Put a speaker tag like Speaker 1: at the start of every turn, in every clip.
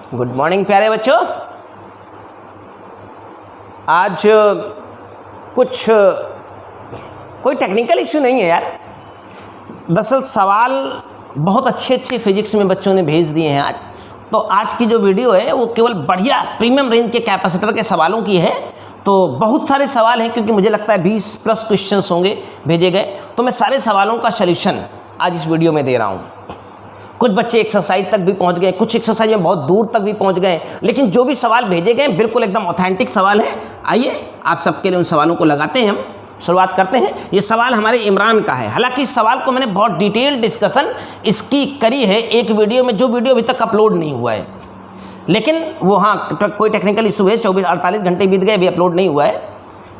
Speaker 1: Good morning प्यारे बच्चों। आज कोई टेक्निकल इश्यू नहीं है यार। दरअसल सवाल बहुत अच्छे फिजिक्स में बच्चों ने भेज दिए हैं आज। तो आज की जो वीडियो है वो केवल बढ़िया प्रीमियम रेंज के कैपेसिटर के सवालों की है। तो बहुत सारे सवाल हैं क्योंकि मुझे लगता है 20 प्लस क्वेश्चंस होंगे भेजे गए। तो मैं सारे सवालों का सलूशन आज इस वीडियो में दे रहा हूँ। कुछ बच्चे एक्सरसाइज तक भी पहुंच गए, कुछ एक्सरसाइज में बहुत दूर तक भी पहुंच गए, लेकिन जो भी सवाल भेजे गए बिल्कुल एकदम ऑथेंटिक सवाल है। आइए आप सबके लिए उन सवालों को लगाते हैं, हम शुरुआत करते हैं। ये सवाल हमारे इमरान का है। हालांकि इस सवाल को मैंने बहुत डिटेल डिस्कशन इसकी करी है एक वीडियो में, जो वीडियो अभी तक अपलोड नहीं हुआ है, लेकिन वो कोई टेक्निकल इशू है, 48 घंटे बीत गए, अभी अपलोड नहीं हुआ है।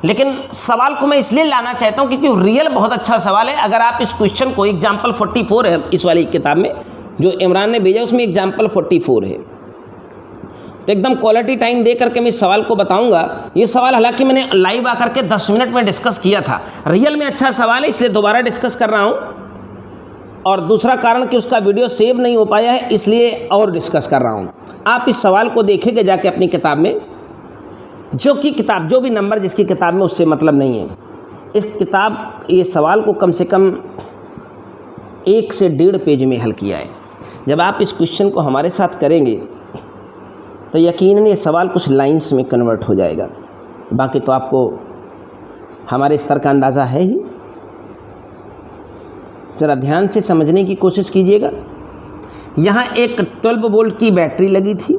Speaker 1: लेकिन सवाल को मैं इसलिए लाना चाहता हूँ क्योंकि रियल बहुत अच्छा सवाल है। अगर आप इस क्वेश्चन को एग्जाम्पल 44 है इस वाली किताब में जो इमरान ने भेजा, उसमें एग्जाम्पल 44 है। तो एकदम क्वालिटी टाइम दे करके मैं इस सवाल को बताऊंगा। ये सवाल हालांकि मैंने लाइव आकर के 10 मिनट में डिस्कस किया था। रियल में अच्छा सवाल है इसलिए दोबारा डिस्कस कर रहा हूँ। और दूसरा कारण कि उसका वीडियो सेव नहीं हो पाया है इसलिए और डिस्कस कर रहा हूँ। आप इस सवाल को देखेंगे जाके अपनी किताब में, जो भी नंबर जिसकी किताब में उससे मतलब नहीं है। इस किताब ये सवाल को कम से कम 1 से 1.5 पेज में हल किया है। जब आप इस क्वेश्चन को हमारे साथ करेंगे तो यकीनन ये सवाल कुछ लाइंस में कन्वर्ट हो जाएगा। बाकी तो आपको हमारे स्तर का अंदाज़ा है ही। ज़रा ध्यान से समझने की कोशिश कीजिएगा। यहाँ एक 12 वोल्ट की बैटरी लगी थी।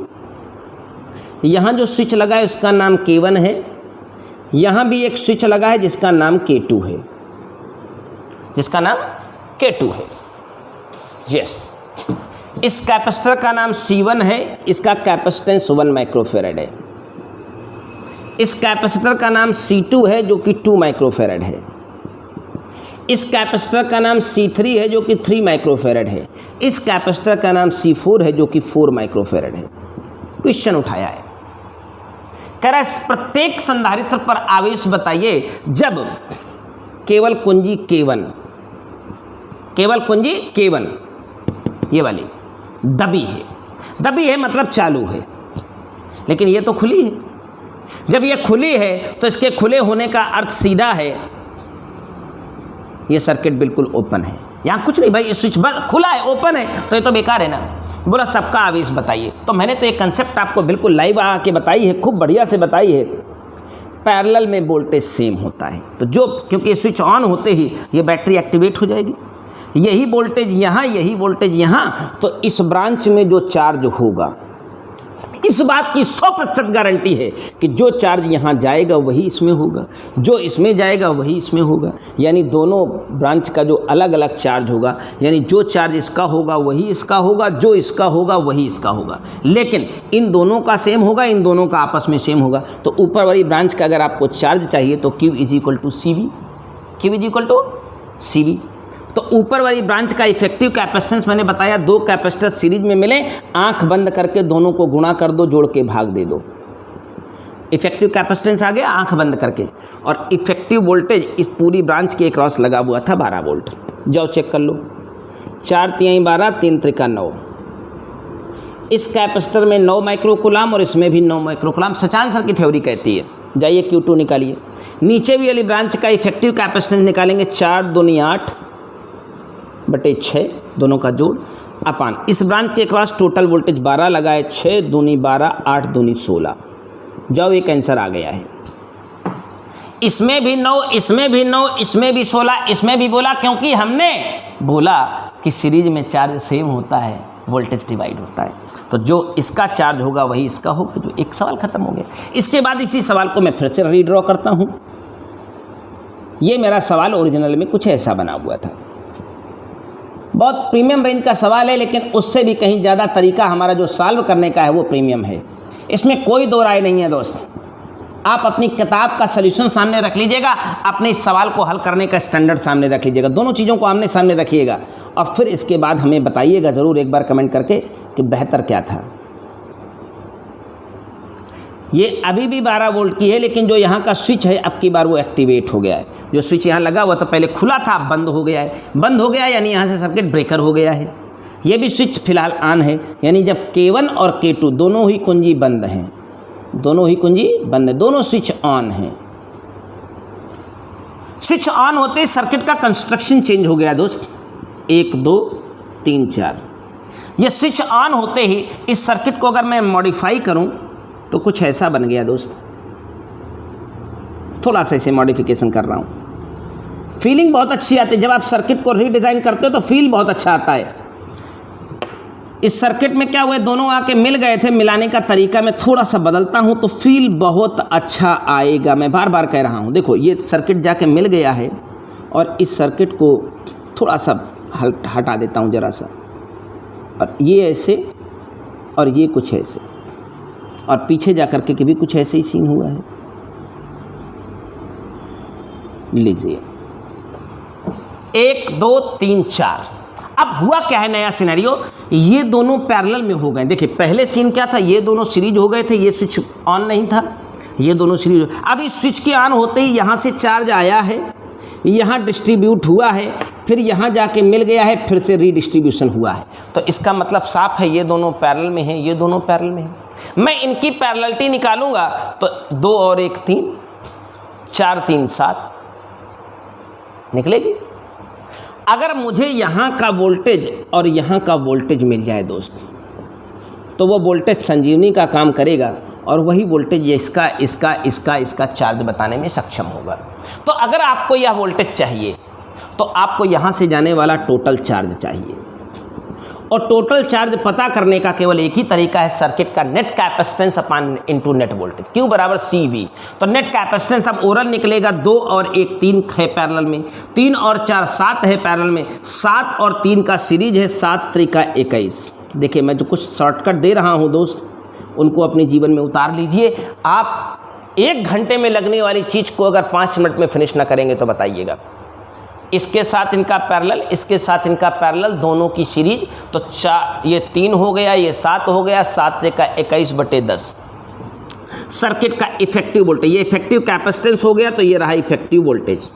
Speaker 1: यहाँ जो स्विच लगा है उसका नाम K1 है। यहाँ भी एक स्विच लगा है जिसका नाम K2 है, यस। इस कैपेसिटर का नाम C1 है, इसका कैपेसिटेंस 1 माइक्रोफेरेड है। इस कैपेसिटर का नाम C2 है जो कि 2 माइक्रोफेरेड है। इस कैपेसिटर का नाम C3 है जो कि 3 माइक्रोफेरेड है। इस कैपेसिटर का नाम C4 है जो कि 4 माइक्रोफेरेड है। क्वेश्चन उठाया है, कह रहा है प्रत्येक संधारित्र पर आवेश बताइए जब केवल कुंजी K1 ये वाली दबी है मतलब चालू है, लेकिन ये तो खुली है। जब ये खुली है तो इसके खुले होने का अर्थ सीधा है ये सर्किट बिल्कुल ओपन है। यहाँ कुछ नहीं भाई, ये स्विच बंद खुला है, ओपन है, तो ये तो बेकार है ना। बोला सबका आवेश बताइए। तो मैंने तो एक कंसेप्ट आपको बिल्कुल लाइव आके बताई है, खूब बढ़िया से बताई है। पैरेलल में वोल्टेज सेम होता है, तो क्योंकि स्विच ऑन होते ही ये बैटरी एक्टिवेट हो जाएगी। यही वोल्टेज यहाँ, तो इस ब्रांच में जो चार्ज होगा, इस बात की 100% गारंटी है कि जो चार्ज यहाँ जाएगा वही इसमें होगा, जो इसमें जाएगा वही इसमें होगा। यानी दोनों ब्रांच का जो अलग अलग चार्ज होगा, यानी जो चार्ज इसका होगा वही इसका होगा, जो इसका होगा वही इसका होगा। लेकिन इन दोनों का सेम होगा, इन दोनों का आपस में सेम होगा। तो ऊपर वाली ब्रांच का अगर आपको चार्ज चाहिए तो Q = CV। तो ऊपर वाली ब्रांच का इफेक्टिव कैपेसिटेंस मैंने बताया, 2 कैपेसिटर सीरीज में मिले, आंख बंद करके दोनों को गुणा कर दो, जोड़ के भाग दे दो। इफेक्टिव कैपेसिटेंस आ गया आंख बंद करके। और इफेक्टिव वोल्टेज इस पूरी ब्रांच के क्रॉस लगा हुआ था 12 वोल्ट। जाओ चेक कर लो, 4 तिहाई 12, 3 त्रिका 9। इस कैपेसिटर में 9 माइक्रोकुलाम और इसमें भी 9 माइक्रोकुलाम। सचान सर की थ्योरी कहती है। जाइए Q2 निकालिए। नीचे भी वाली ब्रांच का इफेक्टिव कैपेसिटेंस निकालेंगे, 4 दूनी 8 बटे 6, दोनों का जोड़ अपान। इस ब्रांच के क्रॉस टोटल वोल्टेज 12 लगा है, 6 दूनी 12, 8 दूनी 16। जाओ एक आंसर आ गया है। इसमें भी 9, इसमें भी 9, इसमें भी 16, इसमें भी बोला, क्योंकि हमने बोला कि सीरीज में चार्ज सेम होता है, वोल्टेज डिवाइड होता है। तो जो इसका चार्ज होगा वही इसका होगा। जो एक सवाल खत्म हो गया। इसके बाद इसी सवाल को मैं फिर से रीड्रॉ करता हूँ। ये मेरा सवाल ओरिजिनल में कुछ ऐसा बना हुआ था। बहुत प्रीमियम रेंज का सवाल है, लेकिन उससे भी कहीं ज़्यादा तरीका हमारा जो सॉल्व करने का है वो प्रीमियम है। इसमें कोई दो राय नहीं है दोस्त। आप अपनी किताब का सलूशन सामने रख लीजिएगा, अपने इस सवाल को हल करने का स्टैंडर्ड सामने रख लीजिएगा। दोनों चीज़ों को आमने सामने रखिएगा और फिर इसके बाद हमें बताइएगा ज़रूर एक बार कमेंट करके कि बेहतर क्या था। ये अभी भी 12 वोल्ट की है, लेकिन जो यहाँ का स्विच है अब की बार वो एक्टिवेट हो गया है। जो स्विच यहाँ लगा हुआ तो पहले खुला था, अब बंद हो गया है। बंद हो गया यानी यहाँ से सर्किट ब्रेकर हो गया है। ये भी स्विच फिलहाल ऑन है, यानी जब K1 और K2 दोनों ही कुंजी बंद हैं, दोनों ही कुंजी बंद है, दोनों स्विच ऑन हैं। स्विच ऑन होते ही सर्किट का कंस्ट्रक्शन चेंज हो गया दोस्त। 1 2 3 4, ये स्विच ऑन होते ही इस सर्किट को अगर मैं मॉडिफाई करूं तो कुछ ऐसा बन गया दोस्त। थोड़ा सा इसे मॉडिफिकेशन कर रहा हूं, फीलिंग बहुत अच्छी आती है। जब आप सर्किट को रीडिज़ाइन करते हो तो फील बहुत अच्छा आता है। इस सर्किट में क्या हुआ, दोनों आके मिल गए थे, मिलाने का तरीका मैं थोड़ा सा बदलता हूं तो फील बहुत अच्छा आएगा। मैं बार बार कह रहा हूं, देखो ये सर्किट जाके मिल गया है और इस सर्किट को थोड़ा सा हटा देता हूं ज़रा सा, और ये ऐसे और ये कुछ ऐसे, और पीछे जा कर के भी कुछ ऐसे ही सीन हुआ है। लीजिए 1 2 3 4। अब हुआ क्या है नया सिनेरियो, ये दोनों पैरेलल में हो गए। देखिए पहले सीन क्या था, ये दोनों सीरीज हो गए थे, ये स्विच ऑन नहीं था, ये दोनों सीरीज। अब इस स्विच के ऑन होते ही यहाँ से चार्ज आया है, यहाँ डिस्ट्रीब्यूट हुआ है, फिर यहाँ जाके मिल गया है, फिर से रीडिस्ट्रीब्यूशन हुआ है। तो इसका मतलब साफ है ये दोनों पैरेलल में हैं, ये दोनों पैरेलल में हैं। मैं इनकी पैरेललिटी निकालूंगा तो 2 और 1 3, 4 3 7 निकलेगी। अगर मुझे यहाँ का वोल्टेज और यहाँ का वोल्टेज मिल जाए दोस्त, तो वो वोल्टेज संजीवनी का काम करेगा और वही वोल्टेज इसका चार्ज बताने में सक्षम होगा। तो अगर आपको यह वोल्टेज चाहिए तो आपको यहाँ से जाने वाला टोटल चार्ज चाहिए, और टोटल चार्ज पता करने का केवल एक ही तरीका है, सर्किट का नेट कैपेसिटेंस अपान इनटू नेट वोल्टेज, Q बराबर CV। तो नेट कैपेसिटेंस अब ओरल निकलेगा, 2 और 1 3 है पैरेलल में, 3 और 4 7 है पैरेलल में, 7 और 3 का सीरीज है, 7 3 का 21। देखिए मैं जो कुछ शॉर्टकट दे रहा हूँ दोस्त, उनको अपने जीवन में उतार लीजिए। आप 1 घंटे में लगने वाली चीज़ को अगर 5 मिनट में फिनिश ना करेंगे तो बताइएगा। इसके साथ इनका पैरेलल, इसके साथ इनका पैरेलल, दोनों की सीरीज, तो 4 ये 3 हो गया, ये 7 हो गया, 7 का 21/10 सर्किट का इफेक्टिव वोल्टेज। ये इफेक्टिव कैपेसिटेंस हो गया, तो ये रहा इफेक्टिव वोल्टेज।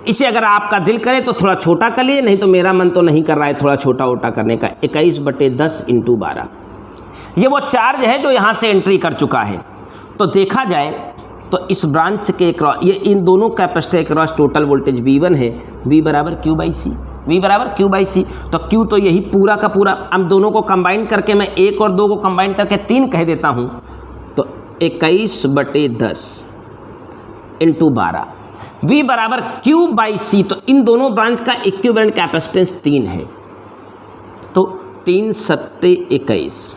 Speaker 1: इसे अगर आपका दिल करे तो थोड़ा छोटा कर लिए, नहीं तो मेरा मन तो नहीं कर रहा है थोड़ा छोटा वोटा करने का। 21/10 × 12 ये वो चार्ज है जो यहाँ से एंट्री कर चुका है। तो देखा जाए तो इस ब्रांच के क्रॉस, ये इन दोनों कैपेसिटर के क्रॉस टोटल वोल्टेज V1 है, V बराबर Q/C, V बराबर Q/C। तो Q तो यही पूरा का पूरा, अब दोनों को कंबाइन करके मैं 1 और 2 को कंबाइन करके 3 कह देता हूँ, तो 21/10 × 12 V बराबर Q/C। तो इन दोनों ब्रांच का इक्विवेलेंट कैपेसिटेंस 3 है, तो 3 7 21,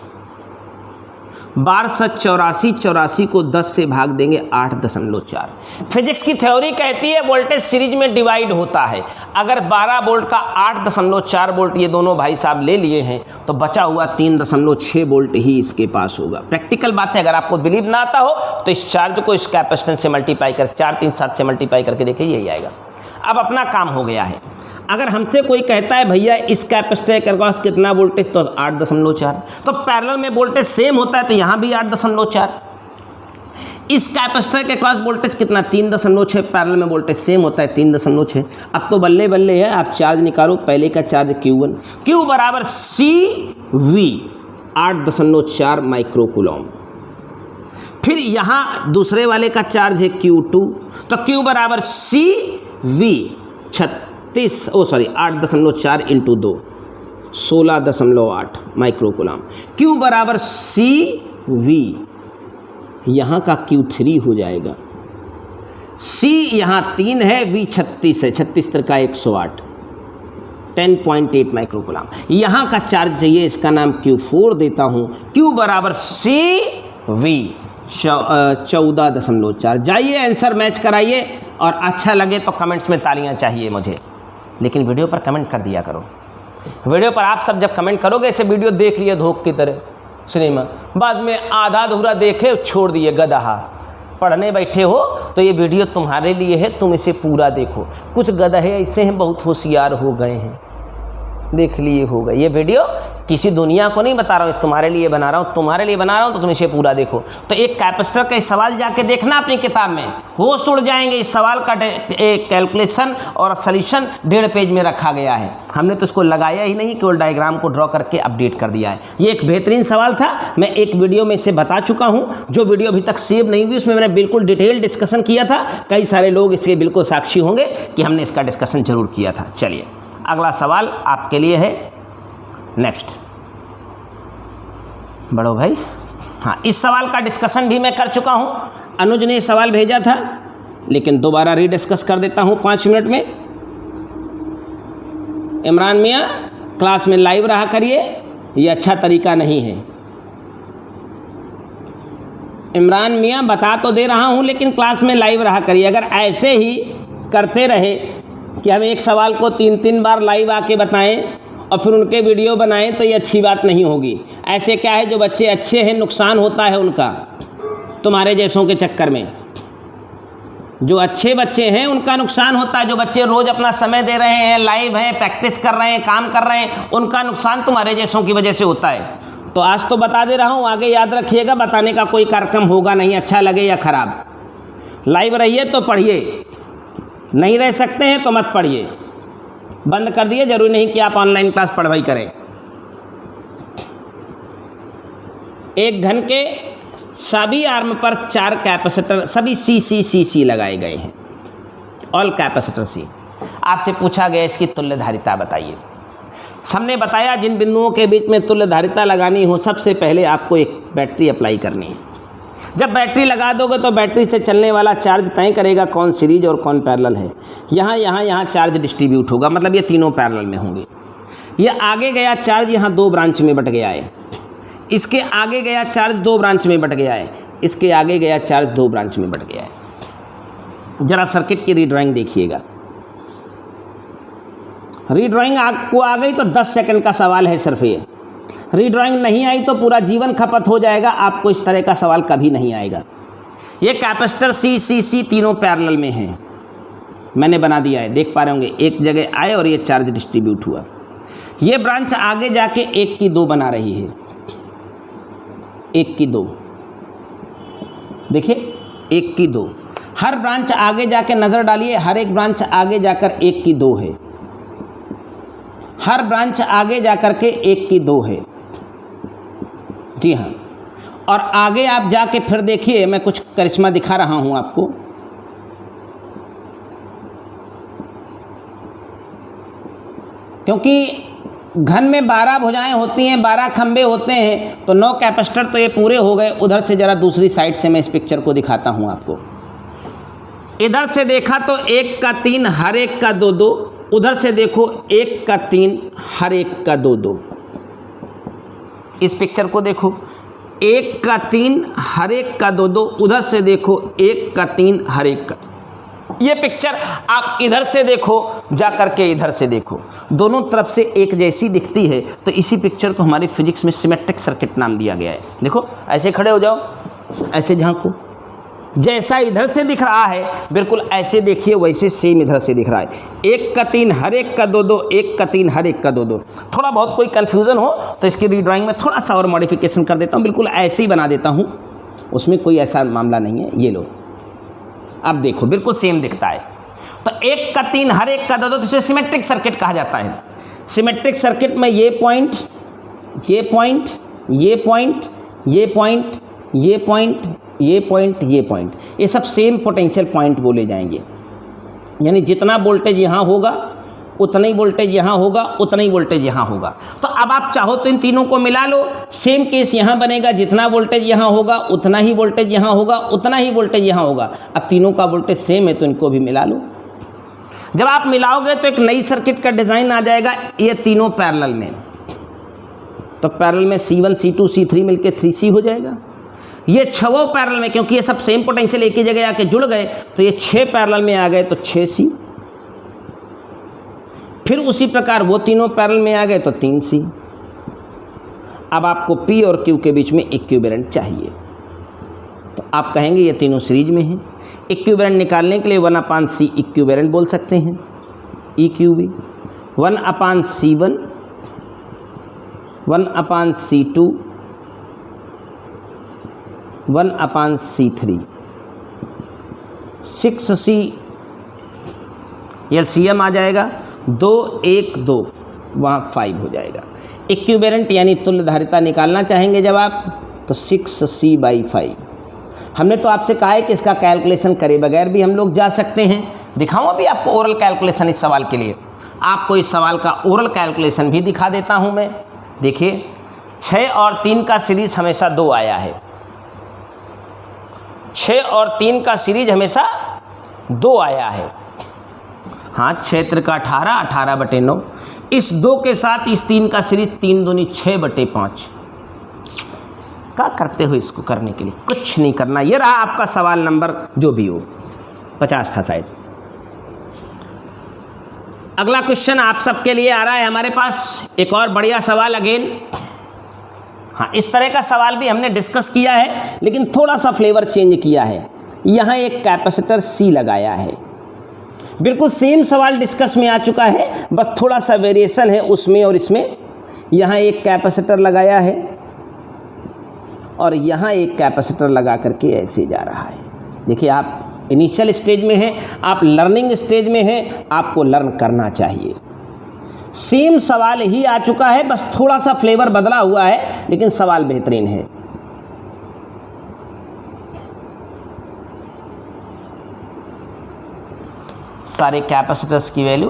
Speaker 1: 12 7 84, 84 को 10 से भाग देंगे 8.4। फिजिक्स की थ्योरी कहती है वोल्टेज सीरीज में डिवाइड होता है। अगर 12 वोल्ट का 8.4 वोल्ट ये दोनों भाई साहब ले लिए हैं, तो बचा हुआ 3.6 वोल्ट ही इसके पास होगा। प्रैक्टिकल बात है, अगर आपको बिलीव ना आता हो तो इस चार्ज को इस कैपेसिटेंस से मल्टीप्लाई कर 4 3 7 से मल्टीप्लाई करके देखिए, यही आएगा। अब अपना काम हो गया है। अगर हमसे कोई कहता है भैया इस कैपेसिटर के क्रॉस कितना वोल्टेज, तो 8.4। तो पैरेलल में वोल्टेज सेम होता है, तो यहाँ भी 8.4। इस कैपेसिटर के क्रॉस वोल्टेज कितना, 3.6, पैरेलल में वोल्टेज सेम होता है 3.6। अब तो बल्ले बल्ले है, आप चार्ज निकालो। पहले का चार्ज Q1, Q बराबर CV 8.4 माइक्रोकूलम। फिर यहाँ दूसरे वाले का चार्ज है Q2, तो Q बराबर CV 8.4 × 2 16.8 माइक्रोकूलम। Q बराबर CV, यहाँ का Q3 हो जाएगा। C यहाँ 3 है, V 36 है, 36 का 108, 10.8 माइक्रोकूलम। यहाँ का चार्ज चाहिए, इसका नाम Q4 देता हूँ। Q बराबर CV 14.4। जाइए आंसर मैच कराइए, और अच्छा लगे तो कमेंट्स में तालियां चाहिए मुझे, लेकिन वीडियो पर कमेंट कर दिया करो। वीडियो पर आप सब जब कमेंट करोगे, ऐसे वीडियो देख लिए धोख की तरह सिनेमा, बाद में आधा अधूरा देखे छोड़ दिए गधा। पढ़ने बैठे हो तो ये वीडियो तुम्हारे लिए है, तुम इसे पूरा देखो। कुछ गधे ऐसे हैं बहुत होशियार हो गए हैं, देख लिए होगा। ये वीडियो किसी दुनिया को नहीं बता रहा हूँ, तुम्हारे लिए बना रहा हूँ, तुम्हारे लिए बना रहा हूँ, तो तुम इसे पूरा देखो। तो एक कैपेसिटर का सवाल जाके देखना अपनी किताब में, होश उड़ जाएंगे। इस सवाल का एक कैलकुलेशन और सॉल्यूशन 1.5 पेज में रखा गया है। हमने तो इसको लगाया ही नहीं, केवल डायग्राम को ड्रॉ करके अपडेट कर दिया है। ये एक बेहतरीन सवाल था, मैं एक वीडियो में इसे बता चुका हूँ। जो वीडियो अभी तक सेव नहीं हुई उसमें मैंने बिल्कुल डिटेल डिस्कशन किया था। कई सारे लोग इसके बिल्कुल साक्षी होंगे कि हमने इसका डिस्कशन जरूर किया था। चलिए अगला सवाल आपके लिए है नेक्स्ट। बड़ो भाई, हाँ, इस सवाल का डिस्कशन भी मैं कर चुका हूँ। अनुज ने सवाल भेजा था, लेकिन दोबारा रीडिस्कस कर देता हूँ 5 मिनट में। इमरान मियाँ, क्लास में लाइव रहा करिए, ये अच्छा तरीका नहीं है। इमरान मियाँ, बता तो दे रहा हूँ, लेकिन क्लास में लाइव रहा करिए। अगर ऐसे ही करते रहे कि हम एक सवाल को 3-3 बार लाइव आके बताएं और फिर उनके वीडियो बनाएं, तो ये अच्छी बात नहीं होगी। ऐसे क्या है, जो बच्चे अच्छे हैं नुकसान होता है उनका, तुम्हारे जैसों के चक्कर में। जो अच्छे बच्चे हैं उनका नुकसान होता है। जो बच्चे रोज़ अपना समय दे रहे हैं, लाइव हैं, प्रैक्टिस कर रहे हैं, काम कर रहे हैं, उनका नुकसान तुम्हारे जैसों की वजह से होता है। तो आज तो बता दे रहा हूँ, आगे याद रखिएगा, बताने का कोई कार्यक्रम होगा नहीं, अच्छा लगे या ख़राब। लाइव रहिए तो पढ़िए, नहीं रह सकते हैं तो मत पढ़िए, बंद कर दिए। जरूरी नहीं कि आप ऑनलाइन क्लास पढ़वाई करें। एक घन के सभी आर्म पर 4 कैपेसिटर, सभी सी लगाए गए हैं, ऑल कैपेसिटर सी। आपसे पूछा गया इसकी तुल्यधारिता बताइए। हमने बताया जिन बिंदुओं के बीच में तुल्यधारिता लगानी हो, सबसे पहले आपको एक बैटरी अप्लाई करनी है। जब बैटरी लगा दोगे तो बैटरी से चलने वाला चार्ज तय करेगा कौन सीरीज और कौन पैरेलल है। यहाँ चार्ज डिस्ट्रीब्यूट होगा, मतलब ये तीनों पैरेलल में होंगे। ये आगे गया चार्ज यहाँ 2 ब्रांच में बट गया है, इसके आगे गया चार्ज 2 ब्रांच में बट गया है, इसके आगे गया चार्ज 2 ब्रांच में बट गया है। जरा सर्किट की रीड्राइंग देखिएगा। रीड्राइंग आपको आ गई तो 10 सेकंड का सवाल है सिर्फ ये। रीड्राइंग नहीं आई तो पूरा जीवन खपत हो जाएगा, आपको इस तरह का सवाल कभी नहीं आएगा। ये कैपेसिटर सी तीनों पैरेलल में हैं, मैंने बना दिया है, देख पा रहे होंगे। एक जगह आए और ये चार्ज डिस्ट्रीब्यूट हुआ। ये ब्रांच आगे जाके 1 की 2 बना रही है, 1 की 2, देखिए 1 की 2। हर ब्रांच आगे जाके नज़र डालिए, हर एक ब्रांच आगे जाकर 1 की 2 है, हर ब्रांच आगे जाकर के 1 की 2 है। जी हाँ, और आगे आप जाके फिर देखिए, मैं कुछ करिश्मा दिखा रहा हूँ आपको। क्योंकि घन में 12 भुजाएं होती हैं, 12 खंबे होते हैं, तो 9 कैपेसिटर तो ये पूरे हो गए। उधर से ज़रा दूसरी साइड से मैं इस पिक्चर को दिखाता हूँ आपको। इधर से देखा तो 1 का 3 हर एक का 2-2, उधर से देखो 1 का 3 हर एक का 2-2। इस पिक्चर को देखो, 1 का 3 हर एक का 2-2, उधर से देखो 1 का 3 हर एक का। ये पिक्चर आप इधर से देखो, जा कर के इधर से देखो, दोनों तरफ से एक जैसी दिखती है। तो इसी पिक्चर को हमारी फिजिक्स में सिमेट्रिक सर्किट नाम दिया गया है। देखो ऐसे खड़े हो जाओ, ऐसे झांको, जैसा इधर से दिख रहा है बिल्कुल ऐसे देखिए, वैसे सेम इधर से दिख रहा है। 1 का 3 हर एक का 2-2, 1 का 3 हर एक का 2-2। थोड़ा बहुत कोई कन्फ्यूज़न हो तो इसकी रीड्राइंग में थोड़ा सा और मॉडिफिकेशन कर देता हूँ, बिल्कुल ऐसे ही बना देता हूँ, उसमें कोई ऐसा मामला नहीं है। ये लो, अब देखो बिल्कुल सेम दिखता है। तो 1 का 3 हर एक का 2-2, तो इसे सिमेट्रिक सर्किट कहा जाता है। सिमेट्रिक सर्किट में ये पॉइंट, ये पॉइंट, ये पॉइंट, ये पॉइंट, ये पॉइंट, ये पॉइंट, ये पॉइंट, ये सब सेम पोटेंशियल पॉइंट बोले जाएंगे। यानी जितना वोल्टेज यहाँ होगा उतना ही वोल्टेज यहाँ होगा, उतना ही वोल्टेज यहाँ होगा। तो अब आप चाहो तो इन तीनों को मिला लो, सेम केस यहाँ बनेगा, जितना वोल्टेज यहाँ होगा उतना ही वोल्टेज यहाँ होगा, उतना ही वोल्टेज यहाँ होगा। अब तीनों का वोल्टेज सेम है तो इनको भी मिला लो। जब आप मिलाओगे तो एक नई सर्किट का डिज़ाइन आ जाएगा, ये तीनों पैरेलल में। तो पैरेलल में C1 C2 C3 मिलके 3C हो जाएगा। ये 6 पैरेलल में, क्योंकि ये सब सेम पोटेंशियल एक ही जगह आके जुड़ गए, तो ये 6 पैरेलल में आ गए तो 6C। फिर उसी प्रकार वो तीनों पैरेलल में आ गए तो 3C। अब आपको P और Q के बीच में इक्विवेलेंट चाहिए, तो आप कहेंगे ये तीनों सीरीज में हैं। इक्विवेलेंट निकालने के लिए 1/C इक्विवेलेंट बोल सकते हैं, EQV। 1/C1 1/C2 1/C3 6C LCM आ जाएगा 2 1 2 वहाँ 5 हो जाएगा। इक्विवेलेंट यानी तुल्यधारिता निकालना चाहेंगे जब आप तो 6C/5। हमने तो आपसे कहा है कि इसका कैलकुलेशन करे बगैर भी हम लोग जा सकते हैं। दिखाऊं अभी आपको ओरल कैलकुलेशन इस सवाल के लिए। आपको इस सवाल का ओरल कैलकुलेशन भी दिखा देता हूं मैं। देखिए 6 और 3 का सीरीज हमेशा 2 आया है। 6 और 3 का सीरीज हमेशा 2 आया है। हाँ 6 त्रिका 18 18/9। इस 2 के साथ इस 3 का सीरीज 3 दूनी 6/5। क्या करते हो इसको करने के लिए? कुछ नहीं करना। ये रहा आपका सवाल नंबर जो भी हो 50 था शायद। अगला क्वेश्चन आप सबके लिए आ रहा है हमारे पास। एक और बढ़िया सवाल अगेन। हाँ इस तरह का सवाल भी हमने डिस्कस किया है लेकिन थोड़ा सा फ्लेवर चेंज किया है। यहाँ एक कैपेसिटर C लगाया है। बिल्कुल सेम सवाल डिस्कस में आ चुका है, बस थोड़ा सा वेरिएशन है उसमें और इसमें। यहाँ एक कैपेसिटर लगाया है और यहाँ एक कैपेसिटर लगा करके ऐसे जा रहा है। देखिए आप इनिशियल स्टेज में हैं, आप लर्निंग स्टेज में हैं, आपको लर्न करना चाहिए। सेम सवाल ही आ चुका है, बस थोड़ा सा फ्लेवर बदला हुआ है लेकिन सवाल बेहतरीन है। सारे कैपेसिटर्स की वैल्यू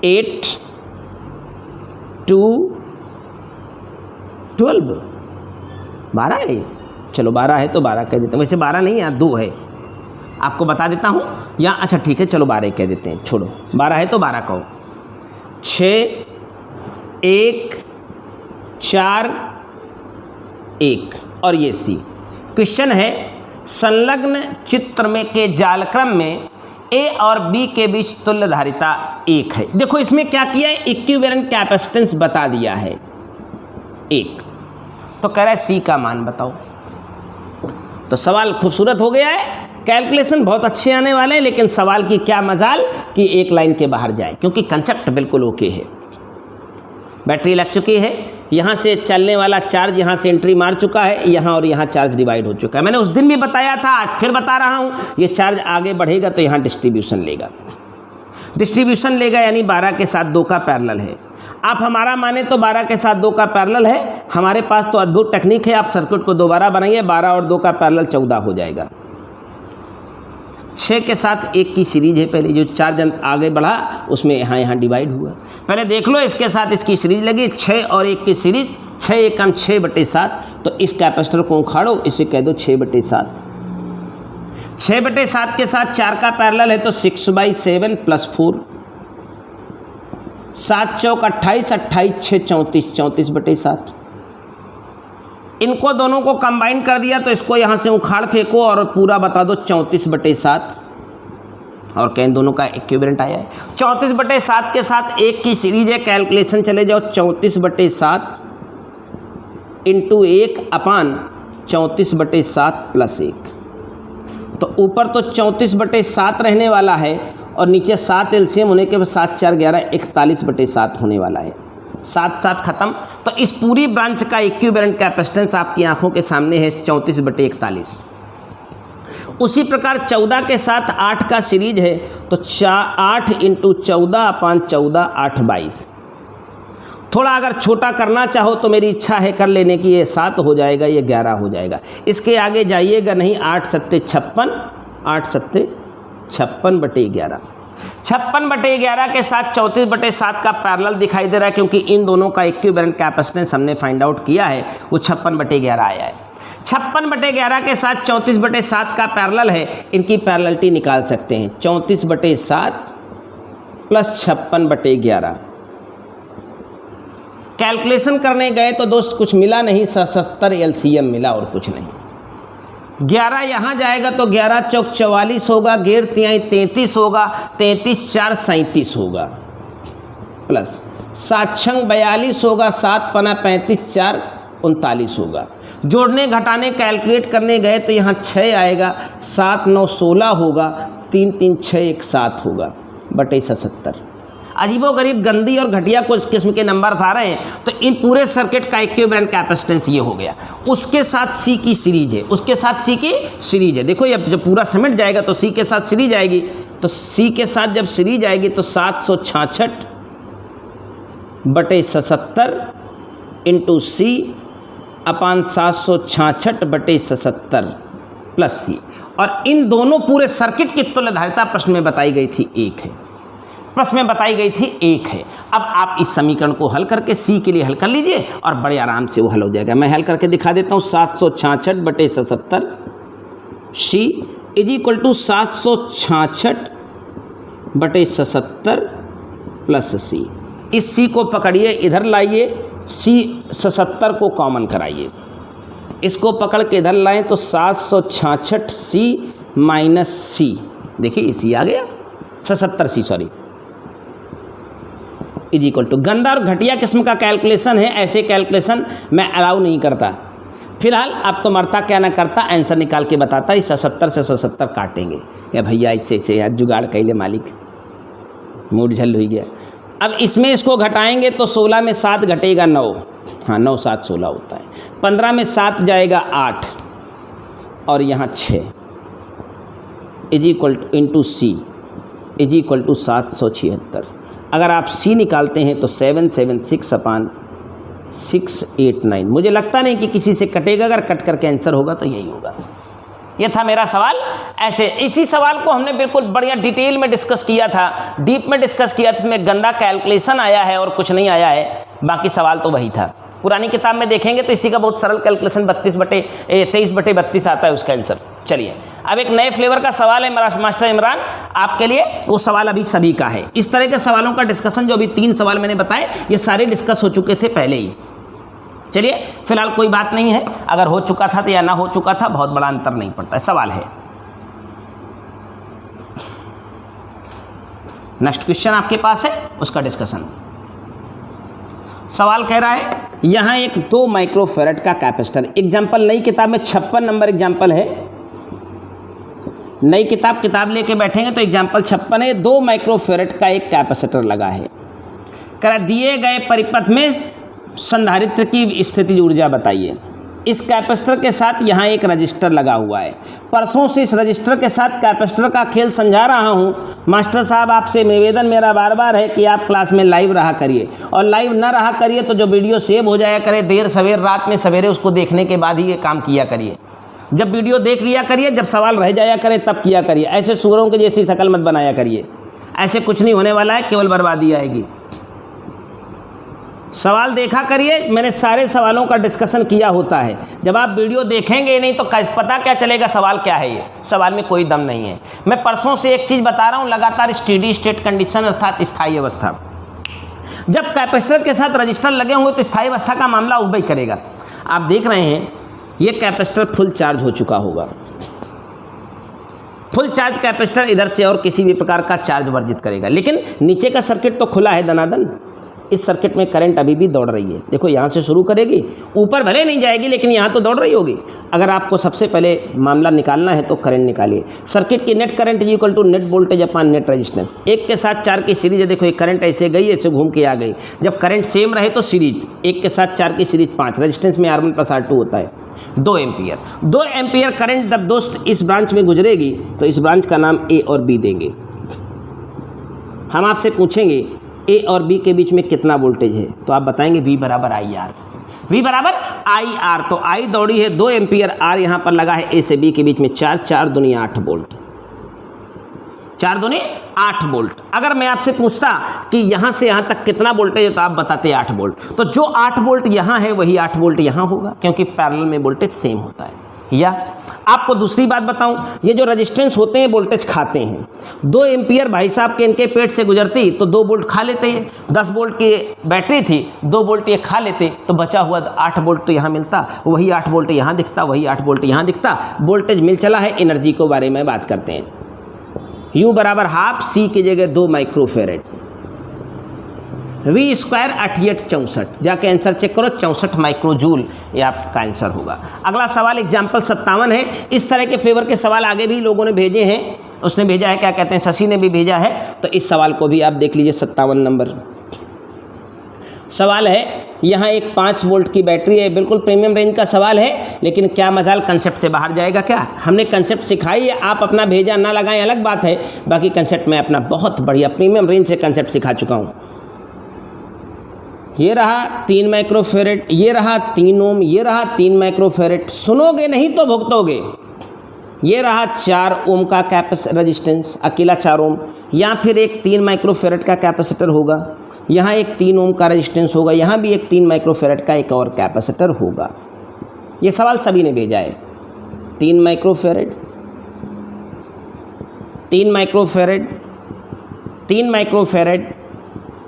Speaker 1: 8 2 12 12 है। चलो 12 है तो 12 कह देते हैं। वैसे 12 नहीं है, 2 है। आपको बता देता हूँ या अच्छा ठीक है चलो 12 कह देते हैं। छोड़ो 12 है तो 12 कहो। 6 1 4 1 और ये C। क्वेश्चन है संलग्न चित्र में के जालक्रम में A और B के बीच तुल्यधारिता 1 है। देखो इसमें क्या किया है, इक्विवेलेंट कैपेसिटेंस बता दिया है 1। तो कह रहा है C का मान बताओ। तो सवाल खूबसूरत हो गया है। कैलकुलेशन बहुत अच्छे आने वाले हैं लेकिन सवाल की क्या मजाल कि एक लाइन के बाहर जाए, क्योंकि कंसेप्ट बिल्कुल ओके है। बैटरी लग चुकी है, यहाँ से चलने वाला चार्ज यहाँ से एंट्री मार चुका है, यहाँ और यहाँ चार्ज डिवाइड हो चुका है। मैंने उस दिन भी बताया था, आज फिर बता रहा हूँ, ये चार्ज आगे बढ़ेगा तो यहाँ डिस्ट्रीब्यूशन लेगा। डिस्ट्रीब्यूशन लेगा यानी 12 के साथ 2 का पैरेलल है। आप हमारा माने तो 12 के साथ 2 का पैरेलल है। हमारे पास तो अद्भुत टेक्निक है, आप सर्किट को दोबारा बनाइए, 12 और 2 का पैरेलल 14 हो जाएगा। 6 के साथ 1 की सीरीज है। पहले जो चार्ज आगे बढ़ा उसमें यहाँ डिवाइड हुआ। पहले देख लो इसके साथ इसकी सीरीज लगी 6 और 1 की सीरीज 6 एकम 6/7। तो इस कैपेसिटर को उखाड़ो, इसे कह दो 6/7। 6/7 के साथ 4 का पैरेलल है तो 6/7 + 4 7 चौक 28 28 6 34 34/7। इनको दोनों को कंबाइन कर दिया तो इसको यहाँ से उखाड़ फेंको और पूरा बता दो 34/7 और कहीं दोनों का इक्विवेलेंट आया है। 34/7 के साथ 1 की सीरीज है। कैलकुलेशन चले जाओ 34/7 × 1/34/7 + 1। तो ऊपर तो 34/7 रहने वाला है और नीचे 7 एलसीएम होने के बाद 7 4 11 41/7 होने वाला है। 7 7 खत्म। तो इस पूरी ब्रांच का इक्विवेलेंट कैपेसिटेंस आपकी आंखों के सामने है 34/41। उसी प्रकार 14 के साथ 8 का सीरीज है तो 8 × 14/14 8 22। थोड़ा अगर छोटा करना चाहो तो मेरी इच्छा है कर लेने की, ये 7 हो जाएगा, ये 11 हो जाएगा। इसके आगे जाइएगा नहीं। 8 7 56 8 7 56/11। 56/11 के साथ 34/7 का पैरेलल दिखाई दे रहा है, क्योंकि इन दोनों का इक्विवेलेंट कैपेसिटेंस हमने फाइंड आउट किया है, वो 56/11 आया है। 56/11 के साथ 34/7 का पैरेलल है, इनकी पैरेललिटी निकाल सकते हैं। 34/7 + 56/11। कैलकुलेशन करने गए तो दोस्त कुछ मिला नहीं, 77 एलसीएम मिला और कुछ नहीं। 11 यहाँ जाएगा तो 11 चौक 44 होगा, 11 तिहाई 33 होगा, 33 4 37 होगा, प्लस 7 छंग 42 होगा, 7 पना 35 4 39 होगा। जोड़ने घटाने कैलकुलेट करने गए तो यहाँ 6 आएगा, 7 9 16 होगा, 3 3 6 1 7 होगा, /77। अजीबोगरीब गंदी और घटिया कुछ किस्म के नंबर आ रहे हैं, तो इन पूरे सर्किट का इक्विवेलेंट कैपेसिटेंस ये हो गया। उसके साथ सी की सीरीज है, उसके साथ सी की सीरीज है। देखो ये जब पूरा समेट जाएगा तो सी के साथ सीरीज आएगी, तो सी के साथ जब सीरीज आएगी तो 766/77 इंटू सी अपान 766/77 प्लस सी। और इन दोनों पूरे सर्किट की तुल्यधारिता प्रश्न में बताई गई थी 1 है, प्रश्न में बताई गई थी 1 है। अब आप इस समीकरण को हल करके सी के लिए हल कर लीजिए और बड़े आराम से वो हल हो जाएगा। मैं हल करके दिखा देता हूँ। 766/77 सी इज इक्वल टू 766/77 प्लस सी। इस सी को पकड़िए, इधर लाइए, सी 77 को कॉमन कराइए, इसको पकड़ के इधर लाएं तो 766 सी माइनस सी, देखिए सी आ गया 77 सी सॉरी, इज इक्वल टू। गंदा और घटिया किस्म का कैलकुलेशन है, ऐसे कैलकुलेशन मैं अलाउ नहीं करता। फिलहाल अब तो मरता क्या ना करता, आंसर निकाल के बताता। इस 77 से 77 काटेंगे या भैया इससे यार जुगाड़ कैले मालिक, मूड झल हो गया। अब इसमें इसको घटाएंगे तो 16 में 7 घटेगा 9, हाँ 9 7 16 होता है। 15 में 7 जाएगा 8 और यहाँ 6 is equal to into C is equal to 776। अगर आप सी निकालते हैं तो 776/689। मुझे लगता नहीं कि किसी से कटेगा, अगर कट करके आंसर होगा तो यही होगा। ये था मेरा सवाल। ऐसे इसी सवाल को हमने बिल्कुल बढ़िया डिटेल में डिस्कस किया था, डीप में डिस्कस किया था। इसमें गंदा कैलकुलेशन आया है और कुछ नहीं आया है, बाकी सवाल तो वही था। पुरानी किताब में देखेंगे तो इसी का बहुत सरल कैलकुलेशन 23/32 आता है उसका आंसर। चलिए अब एक नए फ्लेवर का सवाल है मास्टर इमरान आपके लिए। वो सवाल अभी सभी का है। इस तरह के सवालों का डिस्कशन जो अभी 3 सवाल मैंने बताए ये सारे डिस्कस हो चुके थे पहले ही। चलिए फिलहाल कोई बात नहीं है, अगर हो चुका था तो या ना हो चुका था बहुत बड़ा अंतर नहीं पड़ता है। सवाल है नेक्स्ट क्वेश्चन आपके पास है, उसका डिस्कशन। सवाल कह रहा है यहाँ एक 2 माइक्रोफेरेड का कैपेसिटर, एग्जाम्पल नई किताब में 56 नंबर एग्जाम्पल है। नई किताब लेके बैठेंगे तो एग्जाम्पल 56 है। 2 माइक्रोफेरेड का एक कैपेसिटर लगा है। कह दिए गए परिपथ में संधारित्र की स्थितिज ऊर्जा बताइए। इस कैपेसिटर के साथ यहाँ एक रजिस्टर लगा हुआ है। परसों से इस रजिस्टर के साथ कैपेसिटर का खेल समझा रहा हूँ। मास्टर साहब आपसे निवेदन मेरा बार बार है कि आप क्लास में लाइव रहा करिए, और लाइव ना रहा करिए तो जो वीडियो सेव हो जाया करे देर सवेर रात में सवेरे उसको देखने के बाद ही ये काम किया करिए। जब वीडियो देख लिया करिए, जब सवाल रह जाया करे तब किया करिए। ऐसे सूरों के जैसी शक्ल मत बनाया करिए, ऐसे कुछ नहीं होने वाला है, केवल बर्बादी आएगी। सवाल देखा करिए, मैंने सारे सवालों का डिस्कशन किया होता है। जब आप वीडियो देखेंगे नहीं तो पता क्या चलेगा सवाल क्या है। ये सवाल में कोई दम नहीं है। मैं परसों से एक चीज़ बता रहा हूँ, लगातार स्टेडी स्टेट कंडीशन अर्थात स्थायी अवस्था। जब कैपेसिटर के साथ रजिस्टर लगे होंगे तो स्थायी अवस्था का मामला उबई करेगा। आप देख रहे हैं ये कैपेसिटर फुल चार्ज हो चुका होगा। फुल चार्ज कैपेसिटर इधर से और किसी भी प्रकार का चार्ज वर्जित करेगा, लेकिन नीचे का सर्किट तो खुला है दनादन। इस सर्किट में करंट अभी भी दौड़ रही है। देखो यहाँ से शुरू करेगी, ऊपर भले नहीं जाएगी लेकिन यहाँ तो दौड़ रही होगी। अगर आपको सबसे पहले मामला निकालना है तो करंट निकालिए। सर्किट की net current is equal to net voltage upon net resistance. 1 के साथ 4 की सीरीज है। देखो ये करंट ऐसे गई, ऐसे घूम के आ गई। जब करंट सेम रहे तो सीरीज 1 के साथ 4 की सीरीज 5, रेजिस्टेंस में R1 + R2 होता है 2 एम्पियर। 2 एम्पियर करंट जब दोस्त इस ब्रांच में गुजरेगी तो इस ब्रांच का नाम A और B देंगे। हम आपसे पूछेंगे A और B के बीच में कितना वोल्टेज है, तो आप बताएंगे V बराबर IR। V बराबर IR, तो I दौड़ी है 2 एम्पियर, R यहाँ पर लगा है A से B के बीच में 4 दूनी 8 वोल्ट। 4 दूनी 8 वोल्ट। अगर मैं आपसे पूछता कि यहाँ से यहाँ तक कितना वोल्टेज है तो आप बताते 8 वोल्ट। तो जो 8 वोल्ट यहाँ है वही 8 वोल्ट यहाँ होगा, क्योंकि पैरेलल में वोल्टेज सेम होता है। या आपको दूसरी बात बताऊं, ये जो रेजिस्टेंस होते हैं वोल्टेज खाते हैं। 2 एम्पियर भाई साहब के इनके पेट से गुजरती तो 2 वोल्ट खा लेते हैं। 10 वोल्ट की बैटरी थी, 2 वोल्ट ये खा लेते तो बचा हुआ 8 वोल्ट तो यहाँ मिलता, वही 8 वोल्ट यहाँ दिखता, वही 8 वोल्ट यहाँ दिखता। वोल्टेज मिल चला है। एनर्जी के बारे में बात करते हैं। U बराबर हाफ, C की जगह 2 माइक्रोफेरेड, V स्क्वायर 8864, जाके आंसर चेक करो 64 माइक्रोजूल, ये आपका आंसर होगा। अगला सवाल एग्जाम्पल 57 है। इस तरह के फेवर के सवाल आगे भी लोगों ने भेजे हैं। उसने भेजा है, क्या कहते हैं, शशि ने भी भेजा है। तो इस सवाल को भी आप देख लीजिए। 57 नंबर सवाल है। यहाँ एक 5 वोल्ट की बैटरी है, बिल्कुल प्रीमियम रेंज का सवाल है, लेकिन क्या मजाल कंसेप्ट से बाहर जाएगा क्या। हमने कंसेप्ट सिखाई है, आप अपना भेजा ना लगाएं अलग बात है, बाकी कंसेप्ट में अपना बहुत बढ़िया प्रीमियम रेंज से कंसेप्ट सिखा चुका हूँ। ये रहा 3 माइक्रोफेरेड, ये रहा 3 ओम, ये रहा 3 माइक्रोफेरेड। सुनोगे नहीं तो भुगतोगे। ये रहा 4 ओम का रेजिस्टेंस, अकेला 4 ओम, या फिर एक 3 माइक्रोफेरेड का कैपेसिटर होगा। यहाँ एक 3 ओम का रेजिस्टेंस होगा, यहाँ भी एक 3 माइक्रोफेरेड का एक और कैपेसिटर होगा। ये सवाल सभी ने भेजा है। 3 microfarad, 3 microfarad, 3 microfarad,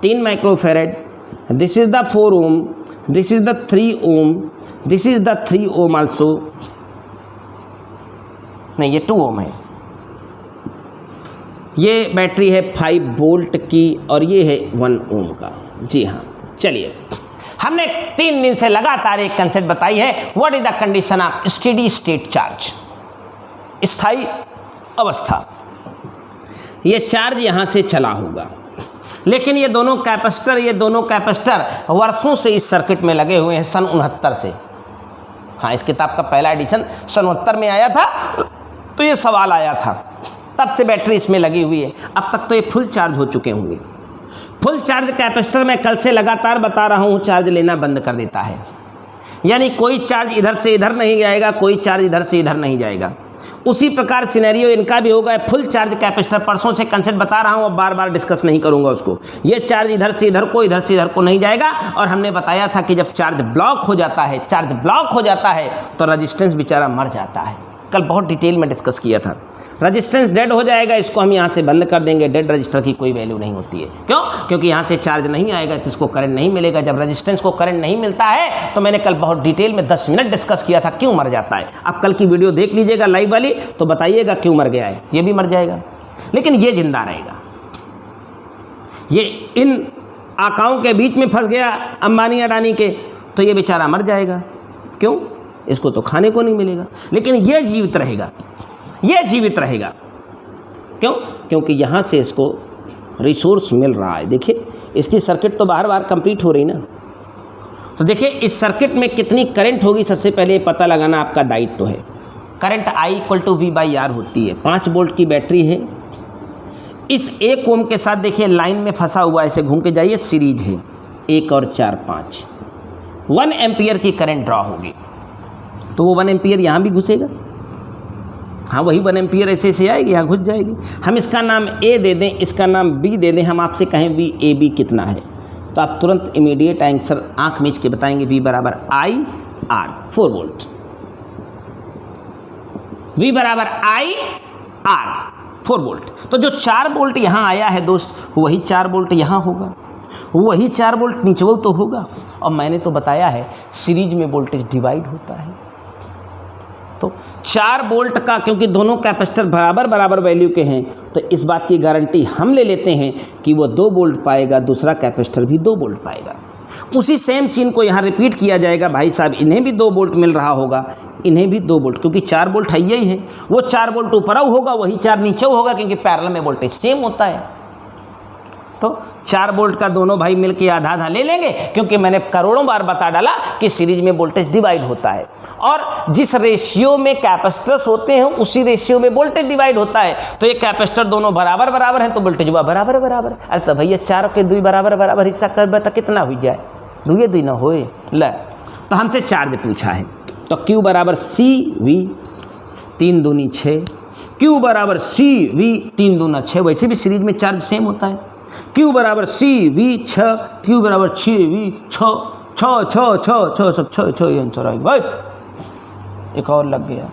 Speaker 1: 3 microfarad. This is the 4 ohm, this is the 3 ohm, this is the 3 ohm also. नहीं, ये 2 ओम है। ये बैटरी है 5 वोल्ट की और ये है 1 ओम का। जी हाँ, चलिए, हमने 3 दिन से लगातार एक कंसेप्ट बताई है, what is the condition of steady state charge, स्थायी अवस्था। ये चार्ज यहाँ से चला होगा, लेकिन ये दोनों कैपेसिटर वर्षों से इस सर्किट में लगे हुए हैं, सन 69 से। हाँ, इस किताब का पहला एडिशन सन 69 में आया था, तो ये सवाल आया था, तब से बैटरी इसमें लगी हुई है। अब तक तो ये फुल चार्ज हो चुके होंगे। फुल चार्ज कैपेसिटर मैं कल से लगातार बता रहा हूँ चार्ज लेना बंद कर देता है, यानी कोई चार्ज इधर से इधर नहीं जाएगा, कोई चार्ज इधर से इधर नहीं जाएगा। उसी प्रकार सिनेरियो इनका भी होगा। फुल चार्ज कैपेसिटर परसों से कंसेप्ट बता रहा हूँ, अब बार बार डिस्कस नहीं करूँगा उसको। ये चार्ज इधर से इधर को, इधर से इधर को नहीं जाएगा। और हमने बताया था कि जब चार्ज ब्लॉक हो जाता है, तो रेजिस्टेंस बेचारा मर जाता है। कल बहुत डिटेल में डिस्कस किया था। रेजिस्टेंस डेड हो जाएगा, इसको हम यहाँ से बंद कर देंगे। डेड रजिस्टर की कोई वैल्यू नहीं होती है। क्यों? क्योंकि यहाँ से चार्ज नहीं आएगा तो इसको करंट नहीं मिलेगा। जब रेजिस्टेंस को करंट नहीं मिलता है, तो मैंने कल बहुत डिटेल में 10 मिनट डिस्कस किया था क्यों मर जाता है। आप कल की वीडियो देख लीजिएगा लाइव वाली, तो बताइएगा क्यों मर गया है। ये भी मर जाएगा, लेकिन ये जिंदा रहेगा। ये इन आकाओं के बीच में फंस गया अंबानी अडानी के, तो ये बेचारा मर जाएगा। क्यों? इसको तो खाने को नहीं मिलेगा, लेकिन ये जीवित रहेगा। ये जीवित रहेगा क्यों? क्योंकि यहाँ से इसको रिसोर्स मिल रहा है। देखिए, इसकी सर्किट तो बार बार कंप्लीट हो रही ना। तो देखिए, इस सर्किट में कितनी करंट होगी, सबसे पहले पता लगाना आपका दायित्व है। करंट I = V/R होती है। 5 वोल्ट की बैटरी है। इस 1 ओम के साथ देखिए लाइन में फंसा हुआ, ऐसे घूम के जाइए, सीरीज है 1 और 4 5। 1 एम्पियर की करंट ड्रॉ होगी, तो वो 1 एम्पियर यहाँ भी घुसेगा। हाँ, वही 1 एम्पियर ऐसे आएगी, यहाँ घुस जाएगी। हम इसका नाम A दे दें, इसका नाम B दे दें। हम आपसे कहें VAB कितना है, तो आप तुरंत इमीडिएट आंसर आंख मीच के बताएंगे V = IR 4 volt. V = IR 4 volt. तो जो 4 वोल्ट यहाँ आया है दोस्त, वही 4 वोल्ट यहाँ होगा, वही 4 वोल्ट नीचे तो होगा। और मैंने तो बताया है सीरीज में वोल्टेज डिवाइड होता है। तो 4 वोल्ट का, क्योंकि दोनों कैपेसिटर बराबर वैल्यू के हैं, तो इस बात की गारंटी हम ले लेते हैं कि वो 2 वोल्ट पाएगा, दूसरा कैपेसिटर भी 2 वोल्ट पाएगा। उसी सेम सीन को यहाँ रिपीट किया जाएगा। भाई साहब, इन्हें भी 2 वोल्ट मिल रहा होगा, इन्हें भी 2 वोल्ट, क्योंकि 4 वोल्ट है ही है। वो 4 वोल्ट ऊपर होगा, वही 4 नीचे होगा, क्योंकि पैरेलल में वोल्टेज सेम होता है। तो 4 वोल्ट का दोनों भाई मिलके आधा ले लेंगे, क्योंकि मैंने करोड़ों बार बता डाला कि सीरीज में वोल्टेज डिवाइड होता है। और जिस रेशियो में कैपेसिटर्स होते हैं, उसी रेशियो में वोल्टेज डिवाइड होता है। तो ये कैपेसिटर दोनों बराबर हैं, तो वोल्टेज हुआ बराबर। अरे तो भैया 4 के 2 बराबर हिस्सा कर तो कितना हो जाए? 2 ना होए ल। तो हमसे चार्ज पूछा है, तो Q = CV 3 दूनी 6। Q = CV 3 दूना 6। वैसे भी सीरीज में चार्ज सेम होता है। Q = CV 6, Q = 6V 6 सब 6 ये आंसर आएगा। भाई एक और लग गया।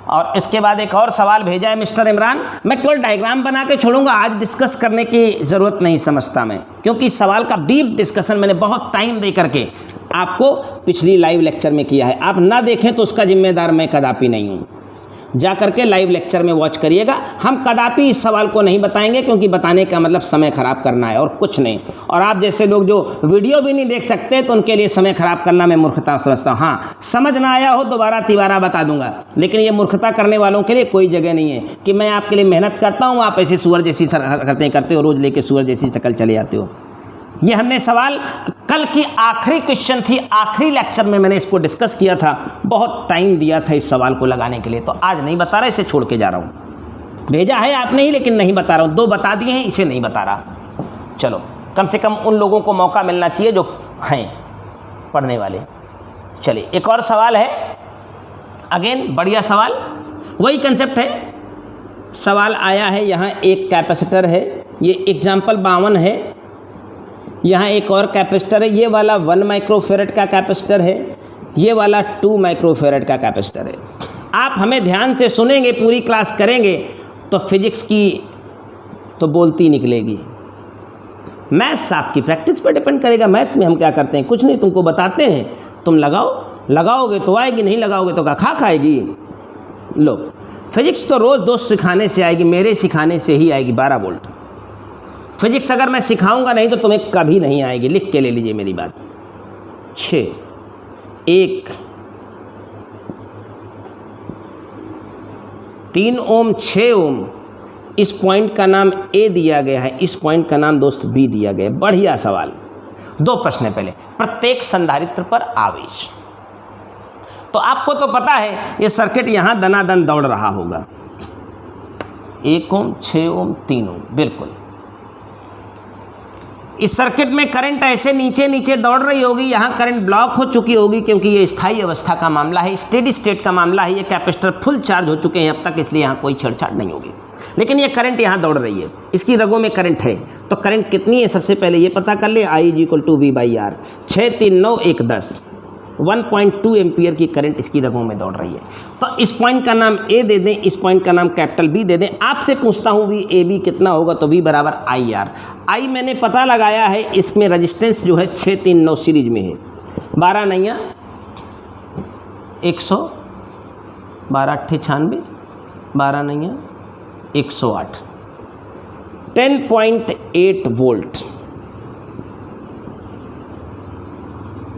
Speaker 1: और इसके बाद एक और सवाल भेजा है मिस्टर इमरान। मैं केवल डायग्राम बना के छोड़ूंगा, आज डिस्कस करने की ज़रूरत नहीं समझता मैं, क्योंकि इस सवाल का डीप डिस्कशन मैंने बहुत टाइम दे करके आपको पिछली लाइव लेक्चर में किया है। आप ना देखें तो उसका जिम्मेदार मैं कदापि नहीं हूँ। जा करके लाइव लेक्चर में वॉच करिएगा। हम कदापि इस सवाल को नहीं बताएंगे, क्योंकि बताने का मतलब समय खराब करना है और कुछ नहीं। और आप जैसे लोग जो वीडियो भी नहीं देख सकते तो उनके लिए समय खराब करना मैं मूर्खता समझता हूँ। हाँ, समझ ना आया हो दोबारा तिबारा बता दूंगा, लेकिन ये मूर्खता करने वालों के लिए कोई जगह नहीं है कि मैं आपके लिए मेहनत करता हूँ, आप ऐसे सुअर जैसी करते हो, रोज़ लेके सुअर जैसी शक्ल चले आते हो। ये हमने सवाल कल की आखिरी क्वेश्चन थी, आखिरी लेक्चर में मैंने इसको डिस्कस किया था, बहुत टाइम दिया था इस सवाल को लगाने के लिए, तो आज नहीं बता रहा, इसे छोड़ के जा रहा हूँ। भेजा है आपने ही, लेकिन नहीं बता रहा हूँ। 2 बता दिए हैं, इसे नहीं बता रहा। चलो, कम से कम उन लोगों को मौका मिलना चाहिए जो हैं पढ़ने वाले। चलिए, एक और सवाल है, अगेन बढ़िया सवाल, वही कंसेप्ट है। सवाल आया है, यहाँ एक कैपेसिटर है, ये एग्जाम्पल 52 है। यहाँ एक और कैपेसिटर है, ये वाला 1 माइक्रोफेरेड का कैपेसिटर है, ये वाला 2 माइक्रोफेरेड का कैपेसिटर है। आप हमें ध्यान से सुनेंगे, पूरी क्लास करेंगे तो फिजिक्स की तो बोलती निकलेगी। मैथ्स आपकी प्रैक्टिस पर डिपेंड करेगा। मैथ्स में हम क्या करते हैं, कुछ नहीं, तुमको बताते हैं, तुम लगाओगे तो आएगी, नहीं लगाओगे तो खा खाएगी। लो, फिजिक्स तो रोज़ दोस्त सिखाने से आएगी, मेरे सिखाने से ही आएगी 12 वोल्ट। फिजिक्स अगर मैं सिखाऊंगा नहीं तो तुम्हें कभी नहीं आएगी, लिख के ले लीजिए मेरी बात। 6 1 3 ओम 6 ओम, इस पॉइंट का नाम ए दिया गया है, इस पॉइंट का नाम दोस्त बी दिया गया है। बढ़िया सवाल। 2 प्रश्न है। पहले, प्रत्येक संधारित्र पर आवेश। तो आपको तो पता है ये सर्किट यहां दनादन दौड़ रहा होगा, 1 ओम 6 ओम 3 ओम, बिल्कुल। इस सर्किट में करंट ऐसे नीचे नीचे दौड़ रही होगी, यहाँ करंट ब्लॉक हो चुकी होगी, क्योंकि ये स्थायी अवस्था का मामला है, स्टेडी स्टेट का मामला है। ये कैपेसिटर फुल चार्ज हो चुके हैं अब तक, इसलिए यहाँ कोई छेड़छाड़ नहीं होगी। लेकिन ये करंट यहाँ दौड़ रही है, इसकी रगों में करंट है। तो करंट कितनी है सबसे पहले ये पता कर ले। I = V/R, 6 3 9 1 10, 1.2 एम्पियर की करंट इसकी रगों में दौड़ रही है। तो इस पॉइंट का नाम ए दे दें, इस पॉइंट का नाम कैपिटल बी दे दें। आपसे पूछता हूँ VAB कितना होगा, तो V = IR। I मैंने पता लगाया है, इसमें रजिस्टेंस जो है 6 3 9 सीरीज में है, 12 नैया 100, 12 8 96, 12 नैया 108, 10.8 वोल्ट।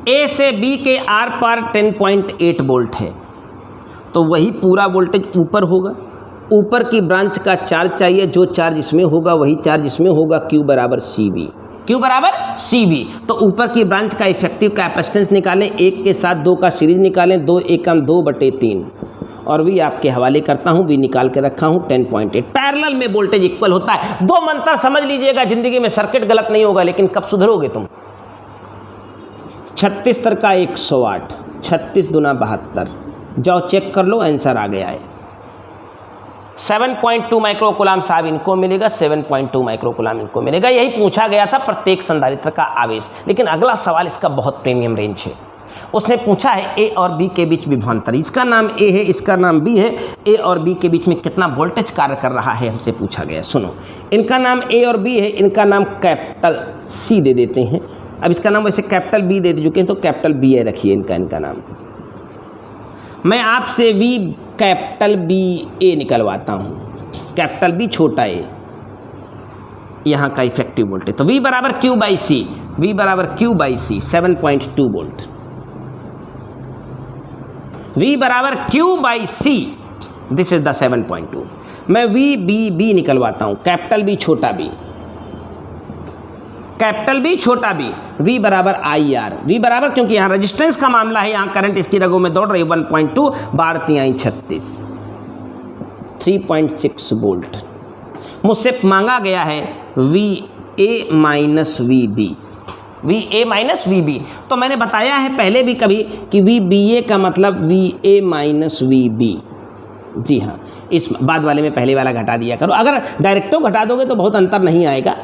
Speaker 1: ए से बी के आर पार 10.8 वोल्ट है, तो वही पूरा वोल्टेज ऊपर होगा। ऊपर की ब्रांच का चार्ज चाहिए, जो चार्ज इसमें होगा वही चार्ज इसमें होगा। Q = CV, Q = CV। तो ऊपर की ब्रांच का इफेक्टिव कैपेसिटेंस निकालें, 1 के साथ 2 का सीरीज निकालें, 2 1 2/3, और V आपके हवाले करता हूँ, V निकाल के रखा हूँ 10.8। पैरेलल में वोल्टेज इक्वल होता है। 2 मंत्र समझ लीजिएगा, जिंदगी में सर्किट गलत नहीं होगा, लेकिन कब सुधरोगे तुम। 36 का 108, 36 दूना 72, जाओ चेक कर लो, आंसर आ गया है। 7.2 माइक्रोकूलाम साहब इनको मिलेगा, 7.2 माइक्रोकूलाम इनको मिलेगा। यही पूछा गया था प्रत्येक संधारित्र का आवेश। लेकिन अगला सवाल इसका बहुत प्रीमियम रेंज है। उसने पूछा है ए और बी के बीच विभवांतर। इसका नाम ए है, इसका नाम बी है। ए और बी के बीच में कितना वोल्टेज कार्य कर रहा है हमसे पूछा गया। सुनो, इनका नाम ए और बी है, इनका नाम कैपिटल सी दे देते हैं। अब इसका नाम वैसे कैपिटल बी दे चुके हैं, तो कैपिटल बी ए रखिए इनका नाम। मैं आपसे वी कैपिटल बी ए निकलवाता हूँ, कैपिटल बी छोटा ए, यहाँ का इफेक्टिव वोल्टेज। तो V = Q/C, V = Q/C, 7.2 volt. V = Q/C, this is the 7.2। मैं VBB निकलवाता हूँ, कैपिटल बी छोटा बी, कैपिटल बी छोटा बी। V = IR, V बराबर, क्योंकि यहाँ रेजिस्टेंस का मामला है, यहाँ करंट इसकी रगों में दौड़ रही है, 1.2 12 3 36, 3.6 वोल्ट। मुझसे मांगा गया है VA - VB, VA - VB। तो मैंने बताया है पहले भी कभी कि VBA का मतलब VA - VB। जी हाँ, इस बाद वाले में पहले वाला घटा दिया करो। अगर डायरेक्टो घटा दोगे तो बहुत अंतर नहीं आएगा।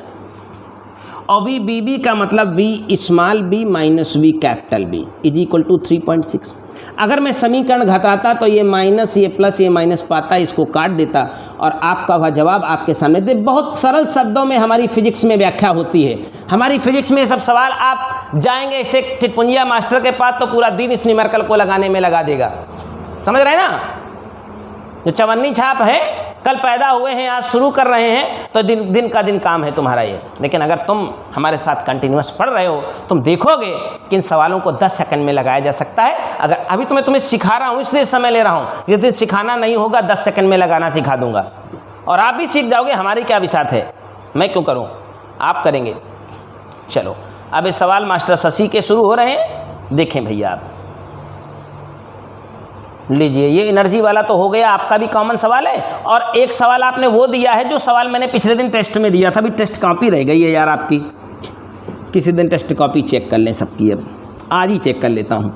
Speaker 1: और VBB का मतलब V small b - V capital B = 3.6। अगर मैं समीकरण घटाता तो ये माइनस, ये प्लस, ये माइनस पाता, इसको काट देता और आपका वह जवाब आपके सामने दे। बहुत सरल शब्दों में हमारी फिजिक्स में व्याख्या होती है। हमारी फिजिक्स में सब सवाल आप जाएंगे इसे टिटपुंजिया मास्टर के पास तो पूरा दिन इस न्यूमेरिकल को लगाने में लगा देगा। समझ रहे हैं ना? जो चवन्नी छाप है, कल पैदा हुए हैं, आज शुरू कर रहे हैं, तो दिन का दिन काम है तुम्हारा ये। लेकिन अगर तुम हमारे साथ कंटिन्यूस पढ़ रहे हो, तुम देखोगे कि इन सवालों को 10 सेकंड में लगाया जा सकता है। अगर अभी तुम्हें सिखा रहा हूँ इसलिए समय ले रहा हूँ, जिस दिन सिखाना नहीं होगा 10 सेकंड में लगाना सिखा दूंगा और आप भी सीख जाओगे। हमारी क्या बिसात है, मैं क्यों करूँ, आप करेंगे। चलो अब ये सवाल मास्टर शशि के शुरू हो रहे हैं, देखें भैया आप लीजिए। ये एनर्जी वाला तो हो गया, आपका भी कॉमन सवाल है। और एक सवाल आपने वो दिया है जो सवाल मैंने पिछले दिन टेस्ट में दिया था। अभी टेस्ट कॉपी रह गई है यार आपकी, किसी दिन टेस्ट कॉपी चेक कर लें सबकी, अब आज ही चेक कर लेता हूँ।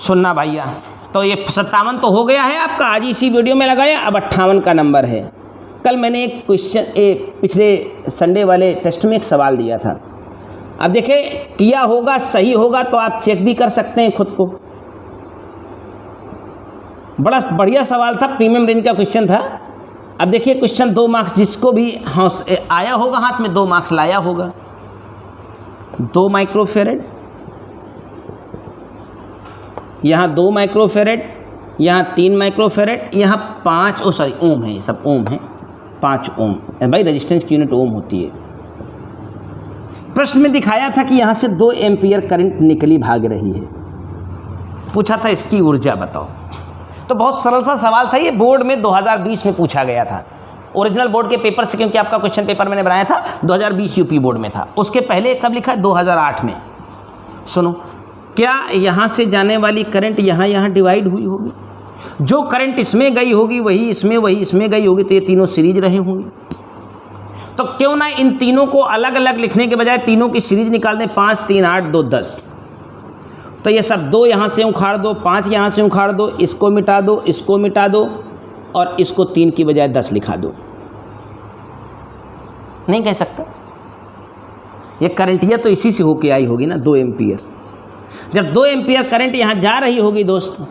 Speaker 1: सुनना भैया, तो ये 57 तो हो गया है आपका, आज इसी वीडियो में लगाया। अब 58 का नंबर है। कल मैंने एक क्वेश्चन पिछले संडे वाले टेस्ट में एक सवाल दिया था। अब देखिए किया होगा, सही होगा तो आप चेक भी कर सकते हैं खुद को। बड़ा बढ़िया सवाल था, प्रीमियम रेंज का क्वेश्चन था। अब देखिए क्वेश्चन 2 मार्क्स, जिसको भी आया होगा हाथ में 2 मार्क्स लाया होगा। 2 माइक्रोफेरेड, यहाँ 2 माइक्रोफेरेड, यहाँ 3 माइक्रोफेरेड, यहाँ 5 ओम है, ये सब ओम है, 5 ओम भाई, रेजिस्टेंस की यूनिट ओम होती है। प्रश्न में दिखाया था कि यहाँ से 2 एम्पियर करंट निकली भाग रही है, पूछा था इसकी ऊर्जा बताओ। तो बहुत सरल सा सवाल था ये, बोर्ड में 2020 में पूछा गया था, ओरिजिनल बोर्ड के पेपर से, क्योंकि आपका क्वेश्चन पेपर मैंने बनाया था 2020 यूपी बोर्ड में था। उसके पहले कब लिखा है, 2008 में। सुनो, क्या यहाँ से जाने वाली करंट यहाँ डिवाइड हुई होगी? जो करंट इसमें गई होगी वही इसमें गई होगी, तो ये तीनों सीरीज रहे होंगे। तो क्यों ना इन तीनों को अलग अलग लिखने के बजाय तीनों की सीरीज निकाल दें। 5 3 8 2 10, तो ये सब 2 यहाँ से उखाड़ दो, 5 यहाँ से उखाड़ दो, इसको मिटा दो, इसको मिटा दो, और इसको 3 की बजाय 10 लिखा दो। नहीं कह सकता, ये करंटिया तो इसी से होके आई होगी ना, 2 एम्पियर। जब 2 एम्पियर करंट यहाँ जा रही होगी दोस्त,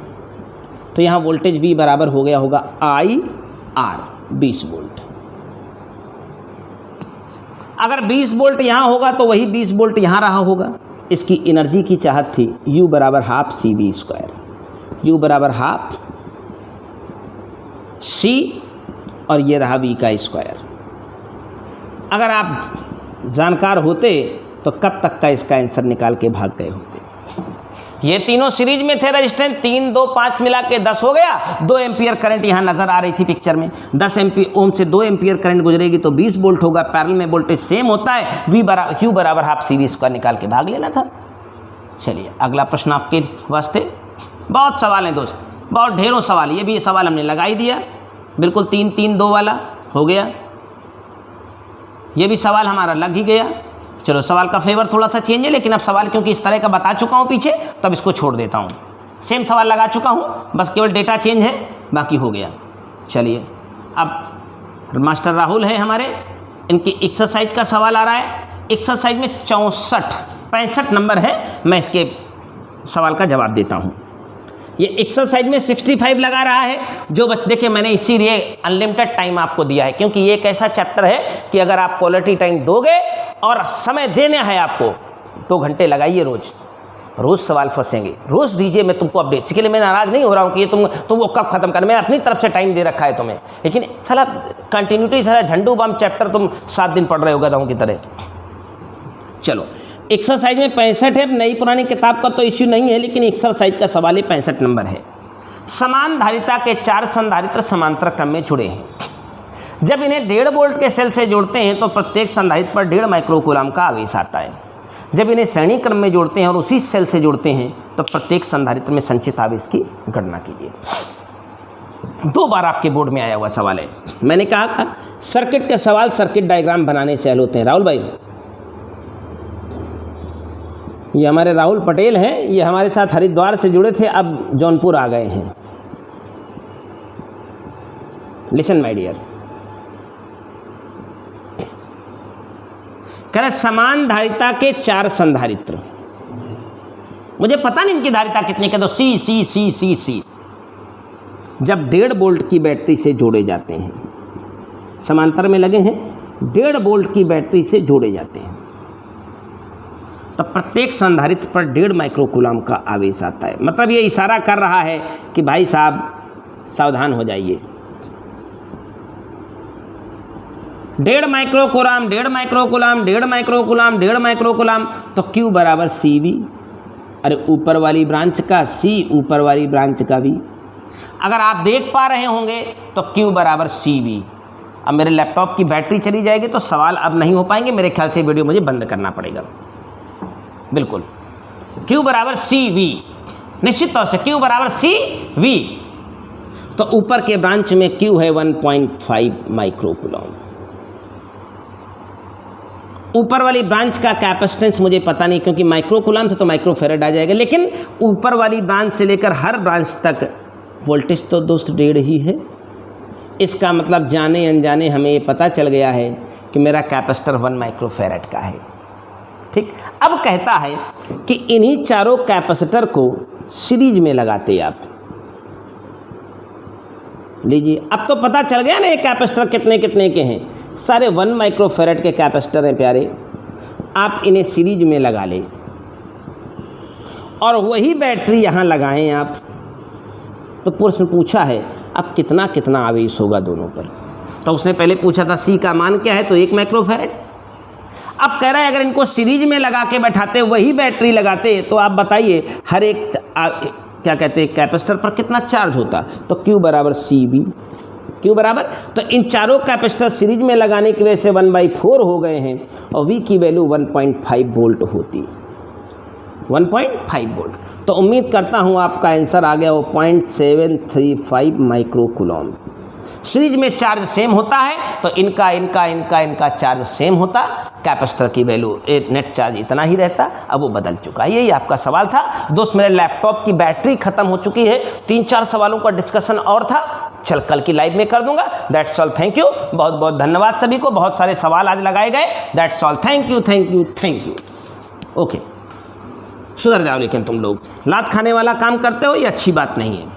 Speaker 1: तो यहाँ वोल्टेज V बराबर हो गया होगा IR, 20 वोल्ट। अगर 20 वोल्ट यहाँ होगा तो वही 20 वोल्ट यहाँ रहा होगा। इसकी एनर्जी की चाहत थी U बराबर हाफ CV², U बराबर हाफ C, और ये रहा V का स्क्वायर। अगर आप जानकार होते तो कब तक का इसका आंसर निकाल के भाग गए होते। ये तीनों सीरीज में थे, रेजिस्टेंस 3 2 5 मिला के 10 हो गया। 2 एम्पियर करंट यहाँ नज़र आ रही थी पिक्चर में, 10 ओम से 2 एम्पियर करंट गुजरेगी तो 20 वोल्ट होगा। पैरेलल में वोल्टेज सेम होता है, Q बराबर हाफ CV² निकाल के भाग लेना था। चलिए अगला प्रश्न आपके वास्ते। बहुत सवाल हैं दोस्त, बहुत ढेरों सवाल। ये भी सवाल हमने लगा ही दिया, बिल्कुल 3 3 2 वाला हो गया। ये भी सवाल हमारा लग ही गया। चलो सवाल का फेवर थोड़ा सा चेंज है, लेकिन अब सवाल क्योंकि इस तरह का बता चुका हूँ पीछे, तब इसको छोड़ देता हूँ। सेम सवाल लगा चुका हूँ, बस केवल डेटा चेंज है, बाकी हो गया। चलिए अब मास्टर राहुल है हमारे, इनकी एक्सरसाइज का सवाल आ रहा है। एक्सरसाइज में 65 नंबर है, मैं इसके सवाल का जवाब देता हूँ। ये एक्सरसाइज में 65 लगा रहा है। जो देखिए मैंने इसीलिए अनलिमिटेड टाइम आपको दिया है, क्योंकि ये एक ऐसा चैप्टर है कि अगर आप क्वालिटी टाइम दोगे और समय देना है आपको, 2 घंटे लगाइए रोज़ सवाल फंसेंगे, रोज़ दीजिए। मैं तुमको अपडेट, इसके लिए मैं नाराज़ नहीं हो रहा हूँ कि ये तुम वो कब खत्म कर, मैं अपनी तरफ से टाइम दे रखा है तुम्हें। लेकिन साला कंटिन्यूटी, साला झंडू बम चैप्टर तुम 7 दिन पढ़ रहे हो गधाओं की तरह। चलो एक्सरसाइज में 65 है, नई पुरानी किताब का तो इश्यू नहीं है, लेकिन एक्सरसाइज का सवाल ही 65 नंबर है। समान धारिता के 4 संधारित्र समांतर क्रम में जुड़े हैं। जब इन्हें 1.5 वोल्ट के सेल से जोड़ते हैं तो प्रत्येक संधारित्र पर 1.5 माइक्रोकूलम का आवेश आता है। जब इन्हें श्रेणी क्रम में जोड़ते हैं और उसी सेल से जोड़ते हैं तो प्रत्येक संधारित्र में संचित आवेश की गणना कीजिए। 2 बार आपके बोर्ड में आया हुआ सवाल है। मैंने कहा था सर्किट के सवाल सर्किट डायग्राम बनाने से हल होते हैं। राहुल भाई, ये हमारे राहुल पटेल हैं, ये हमारे साथ हरिद्वार से जुड़े थे, अब जौनपुर आ गए हैं। लिसन माय डियर, कह रहे समान धारिता के 4 संधारित्र। मुझे पता नहीं इनकी धारिता कितनी के, तो सी सी सी सी सी जब 1.5 वोल्ट की बैटरी से जोड़े जाते हैं, समांतर में लगे हैं, 1.5 वोल्ट की बैटरी से जोड़े जाते हैं, तो प्रत्येक संधारित्र पर 1.5 माइक्रोकूलम का आवेश आता है। मतलब ये इशारा कर रहा है कि भाई साहब सावधान हो जाइए। 1.5 माइक्रोकूलाम, 1.5 माइक्रोकूलाम, 1.5 माइक्रोकूलाम, 1.5 माइक्रोकूलाम, तो Q बराबर CV। अरे ऊपर वाली ब्रांच का C, ऊपर वाली ब्रांच का V। अगर आप देख पा रहे होंगे तो Q बराबर CV। अब मेरे लैपटॉप की बैटरी चली जाएगी तो सवाल अब नहीं हो पाएंगे, मेरे ख्याल से वीडियो मुझे बंद करना पड़ेगा। बिल्कुल, Q बराबर CV, निश्चित तौर से Q बराबर CV। तो ऊपर के ब्रांच में Q है 1.5 माइक्रोकूलम। ऊपर वाली ब्रांच का कैपेसिटेंस मुझे पता नहीं, क्योंकि माइक्रोकूलम से तो माइक्रोफेरेड आ जाएगा, लेकिन ऊपर वाली ब्रांच से लेकर हर ब्रांच तक वोल्टेज तो दोस्त 1.5 ही है। इसका मतलब जाने अनजाने हमें ये पता चल गया है कि मेरा कैपेसिटर 1 माइक्रोफेरेड का है। ठीक, अब कहता है कि इन्हीं चारों कैपेसिटर को सीरीज में लगाते आप। लीजिए, अब तो पता चल गया ना ये कैपेसिटर कितने कितने के हैं। सारे 1 माइक्रोफेरेड के कैपेसिटर हैं प्यारे। आप इन्हें सीरीज में लगा लें और वही बैटरी यहाँ लगाएं आप। तो प्रश्न पूछा है अब कितना कितना आवेश होगा दोनों पर। तो उसने पहले पूछा था C का मान क्या है, तो 1 माइक्रोफेरेड। अब कह रहा है अगर इनको सीरीज में लगा के बैठाते, वही बैटरी लगाते, तो आप बताइए हर एक क्या कहते हैं कैपेसिटर पर कितना चार्ज होता। तो Q बराबर CV। Q बराबर, तो इन चारों कैपेसिटर सीरीज में लगाने की वजह से 1/4 हो गए हैं और V की वैल्यू 1.5 वोल्ट होती, 1.5 वोल्ट। तो उम्मीद करता हूँ आपका आंसर आ गया, वो 0.735 माइक्रोकूलम। सीरीज में चार्ज सेम होता है तो इनका चार्ज सेम होता, कैपेसिटर की वैल्यू नेट चार्ज इतना ही रहता। अब वो बदल चुका है। यही आपका सवाल था दोस्त। मेरे लैपटॉप की बैटरी खत्म हो चुकी है, 3-4 सवालों का डिस्कशन और था, चल कल की लाइव में कर दूंगा। दैट्स ऑल, थैंक यू, बहुत बहुत धन्यवाद सभी को। बहुत सारे सवाल आज लगाए गए। That's all, thank you thank you thank you. Okay, सुधर जाओ, लेकिन तुम लोग लात खाने वाला काम करते हो, ये अच्छी बात नहीं है।